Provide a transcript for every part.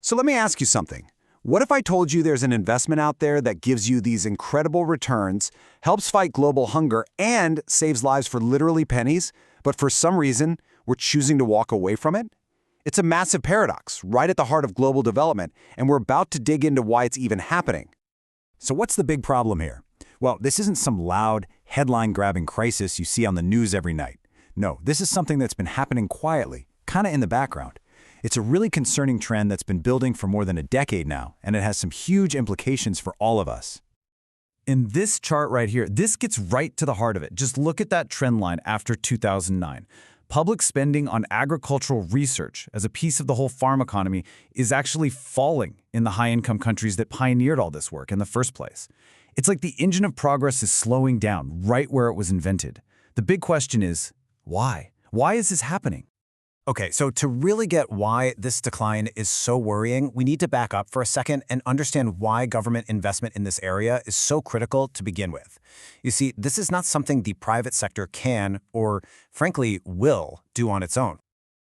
So let me ask you something. What if I told you there's an investment out there that gives you these incredible returns, helps fight global hunger, and saves lives for literally pennies, but for some reason, we're choosing to walk away from it? It's a massive paradox, right at the heart of global development, and we're about to dig into why it's even happening. So what's the big problem here? Well, this isn't some loud, headline-grabbing crisis you see on the news every night. No, this is something that's been happening quietly, kind of in the background. It's a really concerning trend that's been building for more than a decade now, and it has some huge implications for all of us. In this chart right here, this gets right to the heart of it. Just look at that trend line after 2009. Public spending on agricultural research as a piece of the whole farm economy is actually falling in the high-income countries that pioneered all this work in the first place. It's like the engine of progress is slowing down right where it was invented. The big question is, why? Why is this happening? Okay, so to really get why this decline is so worrying, we need to back up for a second and understand why government investment in this area is so critical to begin with. You see, this is not something the private sector can, or frankly, will, do on its own.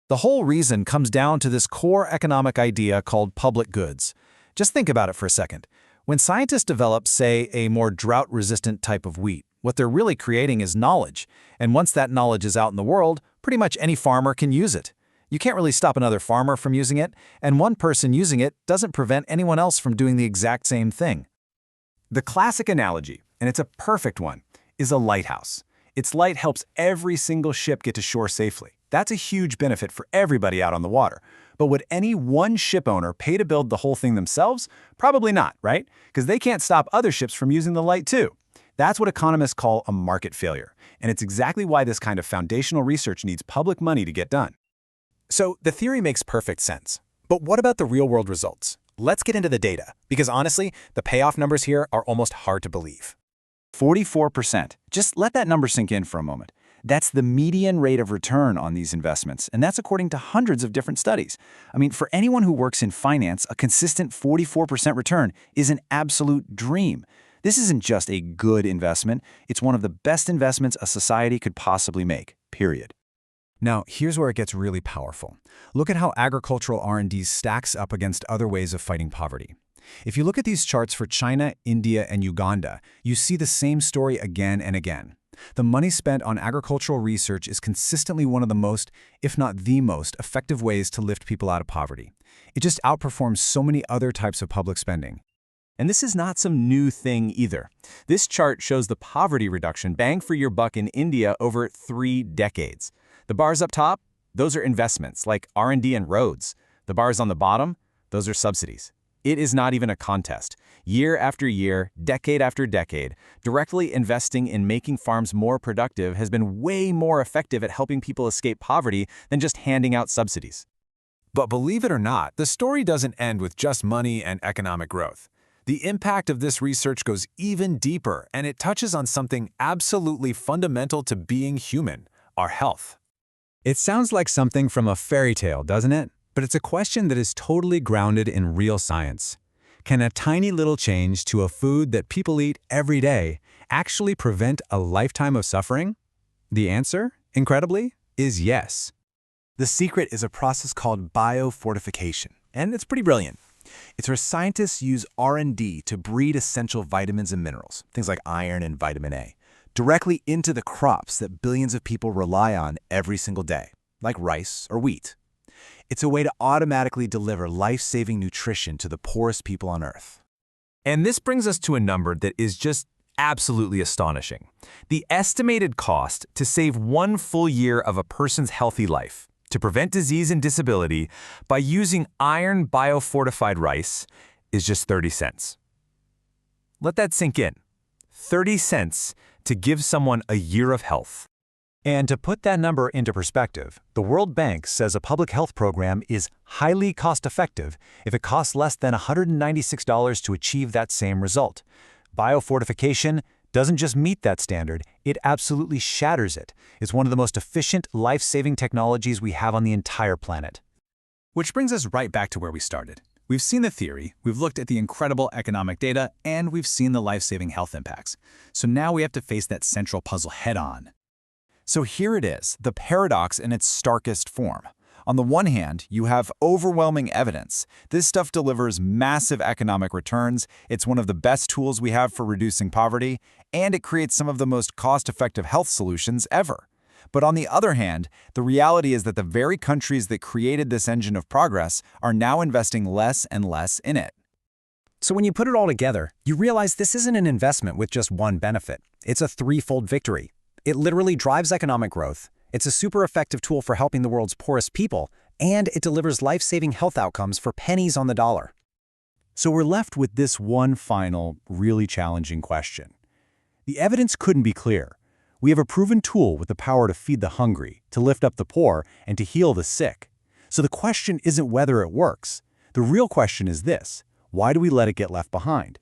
The whole reason comes down to this core economic idea called public goods. Just think about it for a second. When scientists develop, say, a more drought-resistant type of wheat, what they're really creating is knowledge. And once that knowledge is out in the world, pretty much any farmer can use it. You can't really stop another farmer from using it, and one person using it doesn't prevent anyone else from doing the exact same thing. The classic analogy, and it's a perfect one, is a lighthouse. Its light helps every single ship get to shore safely. That's a huge benefit for everybody out on the water. But would any one ship owner pay to build the whole thing themselves? Probably not, right? Because they can't stop other ships from using the light too. That's what economists call a market failure, and it's exactly why this kind of foundational research needs public money to get done. So the theory makes perfect sense. But what about the real-world results? Let's get into the data, because honestly, the payoff numbers here are almost hard to believe. 44%. Just let that number sink in for a moment. That's the median rate of return on these investments, and that's according to hundreds of different studies. I mean, for anyone who works in finance, a consistent 44% return is an absolute dream. This isn't just a good investment, it's one of the best investments a society could possibly make, period. Now, here's where it gets really powerful. Look at how agricultural R&D stacks up against other ways of fighting poverty. If you look at these charts for China, India, and Uganda, you see the same story again and again. The money spent on agricultural research is consistently one of the most, if not the most, effective ways to lift people out of poverty. It just outperforms so many other types of public spending. And this is not some new thing either. This chart shows the poverty reduction bang for your buck in India over 3 decades. The bars up top, those are investments like R&D and roads. The bars on the bottom, those are subsidies. It is not even a contest. Year after year, decade after decade, directly investing in making farms more productive has been way more effective at helping people escape poverty than just handing out subsidies. But believe it or not, the story doesn't end with just money and economic growth. The impact of this research goes even deeper, and it touches on something absolutely fundamental to being human, our health. It sounds like something from a fairy tale, doesn't it? But it's a question that is totally grounded in real science. Can a tiny little change to a food that people eat every day actually prevent a lifetime of suffering? The answer, incredibly, is yes. The secret is a process called biofortification, and it's pretty brilliant. It's where scientists use R&D to breed essential vitamins and minerals, things like iron and vitamin A, directly into the crops that billions of people rely on every single day, like rice or wheat. It's a way to automatically deliver life-saving nutrition to the poorest people on Earth. And this brings us to a number that is just absolutely astonishing. The estimated cost to save 1 full year of a person's healthy life, to prevent disease and disability by using iron biofortified rice, is just 30 cents. Let that sink in. 30 cents to give someone a year of health. And to put that number into perspective, the World Bank says a public health program is highly cost-effective if it costs less than $196 to achieve that same result. Biofortification doesn't just meet that standard, it absolutely shatters it. It's one of the most efficient, life-saving technologies we have on the entire planet. Which brings us right back to where we started. We've seen the theory, we've looked at the incredible economic data, and we've seen the life-saving health impacts. So now we have to face that central puzzle head-on. So here it is, the paradox in its starkest form. On the one hand, you have overwhelming evidence. This stuff delivers massive economic returns, it's one of the best tools we have for reducing poverty, and it creates some of the most cost-effective health solutions ever. But on the other hand, the reality is that the very countries that created this engine of progress are now investing less and less in it. So when you put it all together, you realize this isn't an investment with just one benefit. It's a threefold victory. It literally drives economic growth, it's a super effective tool for helping the world's poorest people, and it delivers life-saving health outcomes for pennies on the dollar. So we're left with this one final, really challenging question. The evidence couldn't be clearer. We have a proven tool with the power to feed the hungry, to lift up the poor, and to heal the sick. So the question isn't whether it works. The real question is this: why do we let it get left behind?